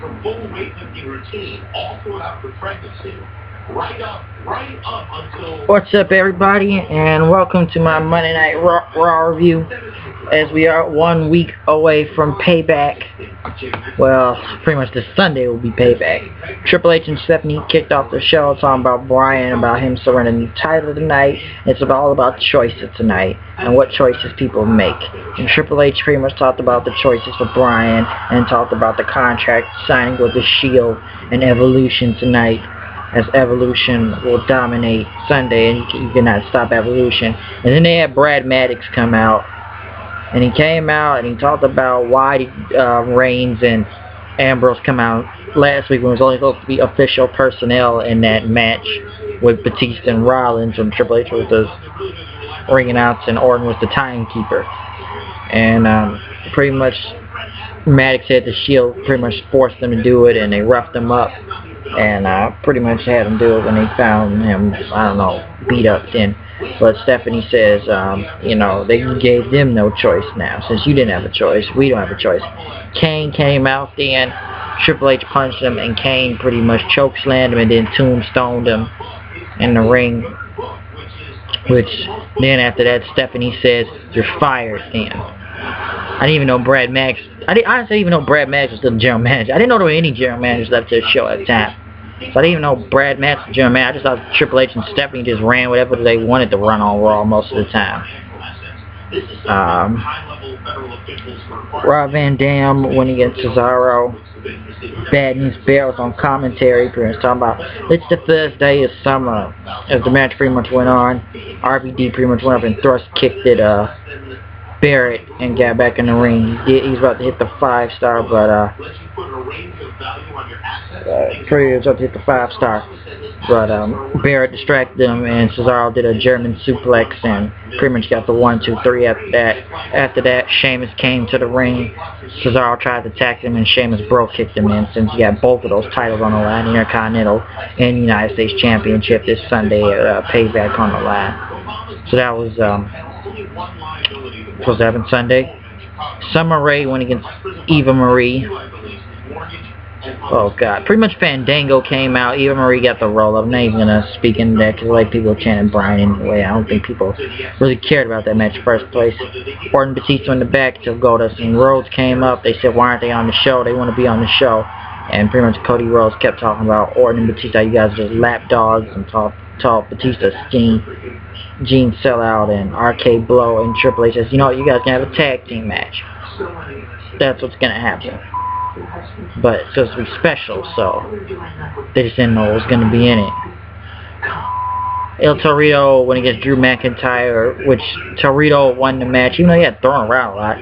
full weightlifting routine all throughout the pregnancy, right up until. What's up, everybody, and welcome to my Monday Night Raw review. As we are 1 week away from Payback. Well, pretty much this Sunday will be Payback. Triple H and Stephanie kicked off the show talking about Bryan, about him surrendering the title tonight. It's all about choices tonight and what choices people make. And Triple H pretty much talked about the choices for Bryan and talked about the contract signing with the Shield and Evolution tonight, as Evolution will dominate Sunday and you cannot stop Evolution. And then they had Brad Maddox come out. And he came out and he talked about why Reigns and Ambrose come out last week when it was only supposed to be official personnel in that match with Batista and Rollins, when Triple H was the ring announcer and Orton was the timekeeper. And pretty much Maddox said the Shield pretty much forced them to do it, and they roughed him up and pretty much had him do it when they found him, I don't know, beat up then. But Stephanie says, they gave them no choice now. Since you didn't have a choice, we don't have a choice. Kane came out then, Triple H punched him, and Kane pretty much chokeslammed him and then tombstoned him in the ring. Which, then after that, Stephanie says, you're fired then. I didn't even know Brad Maddox, honestly even know Brad Maddox was still the general manager. I didn't know there were any general managers left to the show at the time. So I didn't even know Brad Maddox was the general manager. I just thought Triple H and Stephanie just ran whatever they wanted to run on Raw most of the time. Rob Van Dam went against Cesaro. Bad News Bear was on commentary, pretty much talking about, it's the first day of summer. As the match pretty much went on, RVD pretty much went up and thrust kicked it, Barrett, and got back in the ring. He's about to hit the 5-star, but pretty much about to hit the 5-star. But Barrett distracted him, and Cesaro did a German suplex and pretty much got the 1, 2, 3 after that. After that, Sheamus came to the ring. Cesaro tried to attack him, and Sheamus kicked him in, since he got both of those titles on the line, the Intercontinental and United States Championship this Sunday at Payback on the line. So that was supposed to happen Sunday. Summer Rae went against Eva Marie. Oh god, pretty much Fandango came out. Eva Marie got the roll up. I'm not even gonna speak into that because like people chanting Bryan anyway. I don't think people really cared about that match in the first place. Orton, Batista in the back till Goldust and Rhodes came up. They said, why aren't they on the show? They want to be on the show. And pretty much Cody Rhodes kept talking about Orton and Batista. You guys are just lapdogs, and talk Batista's Gene Sellout and RK Blow, and Triple H says, you know what, you guys can have a tag team match. That's what's gonna happen. But it's supposed to be special, so they just didn't know what was gonna be in it. El Torito went against Drew McIntyre, which Torito won the match, even though he had thrown around a lot.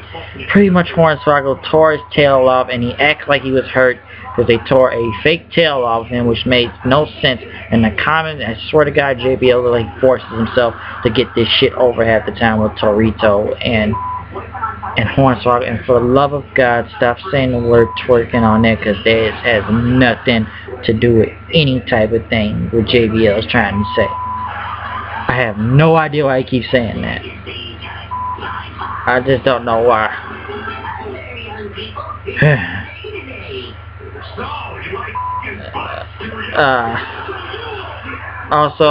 Pretty much Hornswoggle tore his tail off, and he acted like he was hurt because they tore a fake tail off him, which made no sense. And the comment, I swear to God, JBL like forces himself to get this shit over half the time with Torito and Hornswoggle. And for the love of God, stop saying the word twerking on there, because that has nothing to do with any type of thing what JBL is trying to say. I have no idea why he keeps saying that. I just don't know why. Also,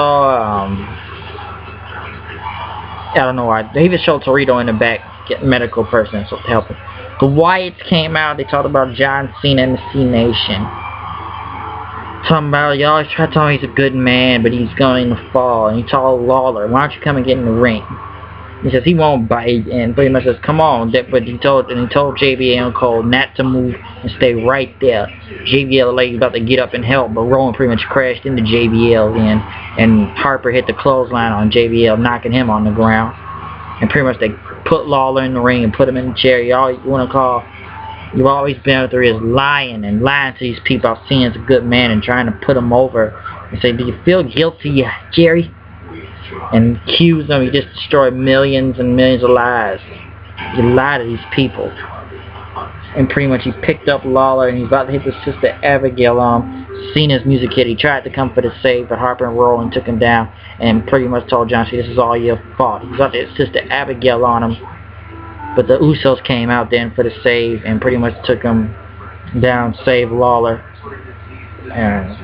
I don't know why. They even showed Torito in the back, getting medical person so to help him. The Wyatts came out. They talked about John Cena and the C-Nation. Talking about, y'all always try to tell me he's a good man, but he's going to fall. And he told Lawler, why don't you come and get in the ring? He says he won't bite, and pretty much says, come on. But he told JBL and Cole not to move and stay right there. JBL like about to get up and help, but Rowan pretty much crashed into JBL then, and Harper hit the clothesline on JBL, knocking him on the ground. And pretty much they put Lawler in the ring and put him in the chair. You've always been out there is lying to these people I've seen as a good man and trying to put them over and say, do you feel guilty, Jerry? And accuse them. You just destroyed millions and millions of lives. You lie to these people. And pretty much he picked up Lawler and he's about to hit his sister Abigail on Cena's music hit. He tried to come for the save, but Harper and Rowan took him down and pretty much told John Cena, this is all your fault. He's about to hit his sister Abigail on him. But the Usos came out then for the save and pretty much took him down, save Lawler. And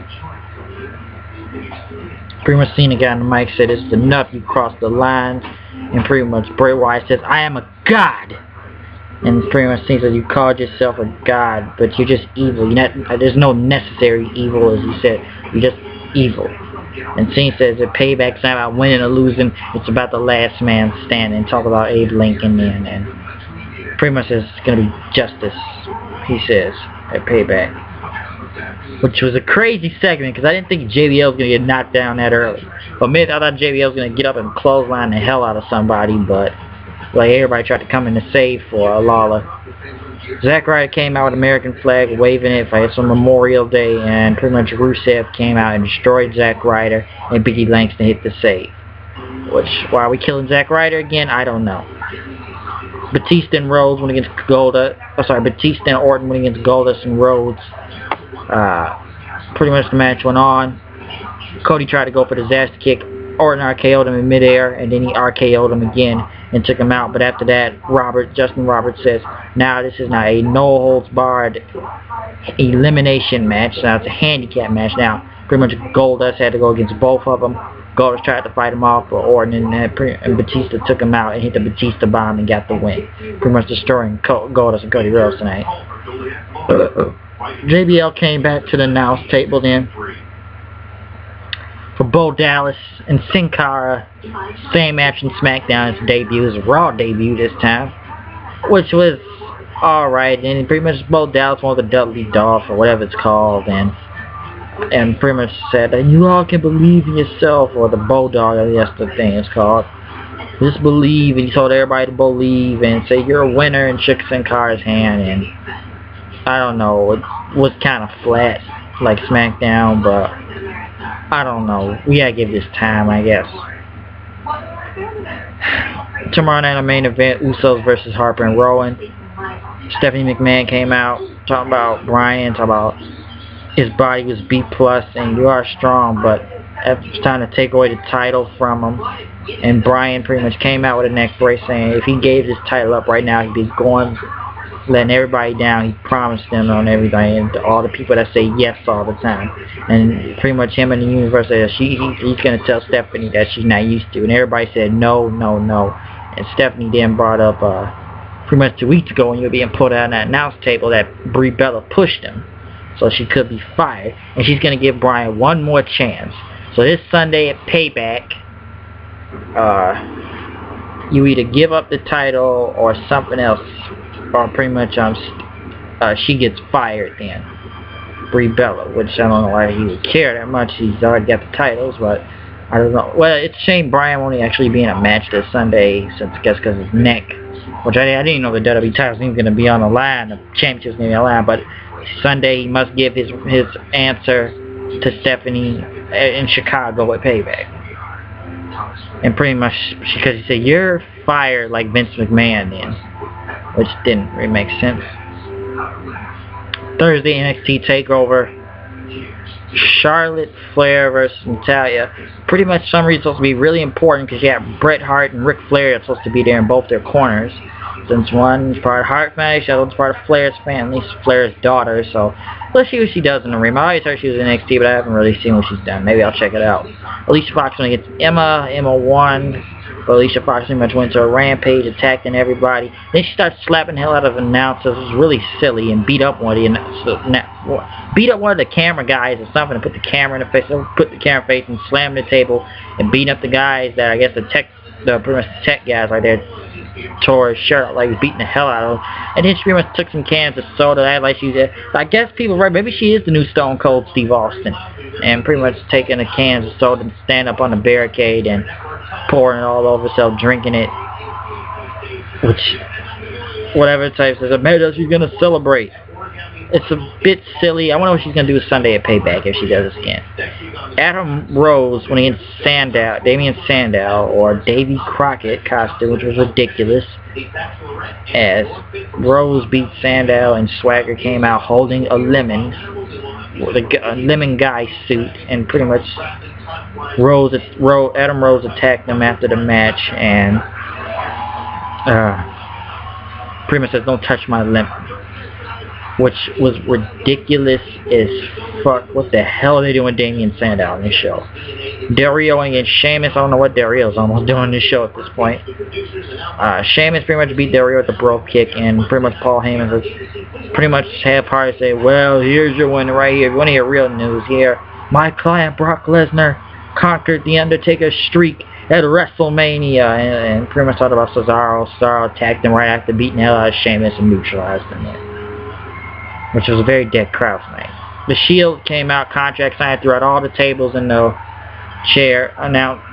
pretty much Cena got on the mic, said it's enough, you crossed the line. And pretty much Bray Wyatt says, I am a god. And pretty much Cena says, you called yourself a god, but you're just evil. There's no necessary evil, as you said. You're just evil. And Cena says that payback's not about winning or losing. It's about the last man standing. Talk about Abe Lincoln then. And pretty much it's going to be justice, he says, at payback. Which was a crazy segment, because I didn't think JBL was going to get knocked down that early. But maybe I thought JBL was going to get up and clothesline the hell out of somebody, but like everybody tried to come in to save for Lawler. Zack Ryder came out with American flag, waving it for some Memorial Day, and pretty much Rusev came out and destroyed Zack Ryder, and Biggie Langston hit the save. Which, why are we killing Zack Ryder again? I don't know. Batista and Rhodes went against Batista and Orton went against Goldust and Rhodes. Pretty much the match went on. Cody tried to go for the disaster kick. Orton RKO'd him in midair, and then he RKO'd him again and took him out. But after that, Justin Roberts says, now this is not a no-holds-barred elimination match. Now it's a handicap match. Now, pretty much Goldust had to go against both of them. Goldust tried to fight him off, but Orton and Batista took him out and hit the Batista bomb and got the win. Pretty much destroying Goldust and Cody Rhodes tonight. JBL came back to the announce table then for Bo Dallas and Sin Cara. Same match in SmackDown. Its debut. It was a Raw debut this time, which was alright. And pretty much Bo Dallas won the Dudley Dolph or whatever it's called, and pretty much said that you all can believe in yourself, or the Bulldog, I guess the thing is called. Just believe, and he told everybody to believe and say you're a winner, and shook Sin Cara's hand. And I don't know, it was kind of flat like SmackDown, but I don't know. We gotta give this time, I guess. Tomorrow night, our main event, Usos versus Harper and Rowan. Stephanie McMahon came out talking about Bryan, talking about his body was B+, and you are strong, but it's time to take away the title from him. And Bryan pretty much came out with a neck brace saying if he gave his title up right now, he'd be going, letting everybody down. He promised them on everything, and all the people that say yes all the time. And pretty much him and the universe said he's going to tell Stephanie that she's not used to. And everybody said no, no, no. And Stephanie then brought up pretty much 2 weeks ago when you were being put out on that announce table that Brie Bella pushed him, so she could be fired. And she's going to give Bryan one more chance. So this Sunday at Payback, you either give up the title or something else, or pretty much she gets fired then, Brie Bella, which I don't know why he would care that much. He's already got the titles, but I don't know. Well, it's a shame Bryan won't actually be in a match this Sunday, since I guess because of his neck, which I didn't know the WWE titles was going to be on the line, the championship's going to be on the line, but Sunday he must give his answer to Stephanie in Chicago at Payback. And pretty much because he said you're fired like Vince McMahon then, which didn't really make sense. Thursday NXT TakeOver, Charlotte Flair versus Natalya. Pretty much some reason supposed to be really important because you have Bret Hart and Ric Flair that's supposed to be there in both their corners. Since one's part of Hart family, the other's part of Flair's family, Flair's daughter. So let's see what she does in the ring. I always heard she was in NXT, but I haven't really seen what she's done. Maybe I'll check it out. Alicia Fox went against Emma. Emma won. But Alicia Fox pretty much went to a rampage, attacking everybody. Then she started slapping the hell out of announcers. It was really silly, and beat up one of the camera guys or something, and put the camera in the face, and slammed the table, and beat up the guys that I guess pretty much the tech guys right there. Tore his shirt out like he was beating the hell out of him. And then she pretty much took some cans of soda, act like she was there. I guess people right, maybe she is the new Stone Cold Steve Austin. And pretty much taking the cans of soda and stand up on the barricade and pouring it all over herself, drinking it. Which, whatever type says, maybe she's going to celebrate. It's a bit silly. I wonder what she's going to do Sunday at Payback if she does this again. Adam Rose when he in Damian Sandow, or Davy Crockett costume, which was ridiculous. As Rose beat Sandow and Swagger came out holding a lemon, with a lemon guy suit, and pretty much Adam Rose attacked him after the match and pretty much says, "Don't touch my lemon." which was ridiculous as fuck. What the hell are they doing with Damien Sandow in this show? Del Rio against Sheamus. I don't know what Del Rio's almost doing in this show at this point. Sheamus pretty much beat Del Rio with the Bro Kick, and pretty much Paul Heyman was pretty much half-hearted say, well, here's your winner right here. If you want to hear real news here, my client Brock Lesnar conquered the Undertaker's streak at WrestleMania, and pretty much talked about Cesaro. Cesaro attacked him right after beating the hell out of Sheamus and neutralized him, which was a very dead crowd tonight. The Shield came out, contract signed throughout all the tables in the chair,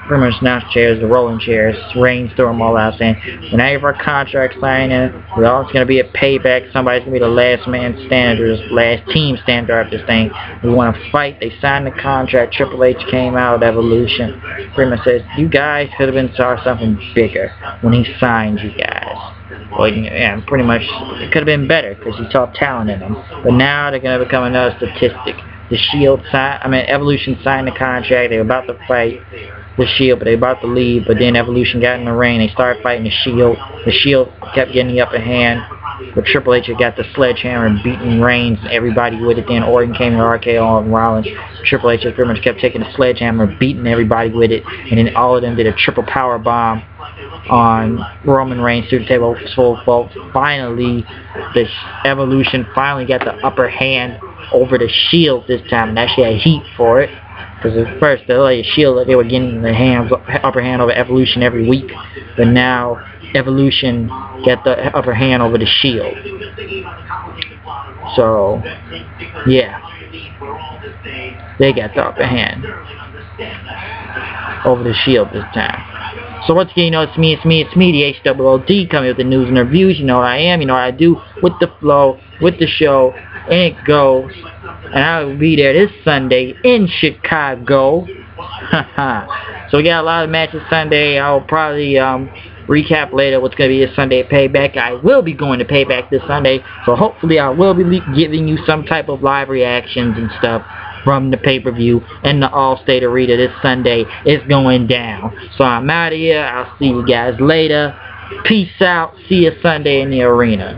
pretty much announced chairs, the rolling chairs, Reigns threw them all out saying, when I have our contract signing, we're all going to be a payback, somebody's going to be the last man standard, last team standard of this thing. We want to fight. They signed the contract. Triple H came out of Evolution. Pretty much says, you guys could have been saw something bigger when he signed you guys. Well, yeah, pretty much, it could have been better because he saw talent in them. But now they're going to become another statistic. The Shield Evolution signed the contract. They were about to fight the Shield, but they were about to leave. But then Evolution got in the ring. They started fighting the Shield. The Shield kept getting the upper hand. But Triple H had got the sledgehammer and beating Reigns and everybody with it. Then Orton came to RKO on Rollins. Triple H pretty much kept taking the sledgehammer and beating everybody with it. And then all of them did a triple power bomb on Roman Reigns through the table. So folks, finally, the Evolution finally got the upper hand over the Shield this time, and actually had heat for it. Because at first, the Shield, they were getting the upper hand over Evolution every week, but now Evolution got the upper hand over the Shield. So, yeah, they got the upper hand over the Shield this time. So once again, you know, it's me, the HOOD, coming with the news and reviews. You know what I am, you know what I do, with the flow, with the show, and it goes. And I will be there this Sunday in Chicago. So we got a lot of matches Sunday. I'll probably recap later what's going to be a Sunday Payback. I will be going to Payback this Sunday, so hopefully I will be giving you some type of live reactions and stuff from the pay-per-view and the All-State Arena this Sunday. It's going down. So I'm out of here. I'll see you guys later. Peace out. See you Sunday in the arena.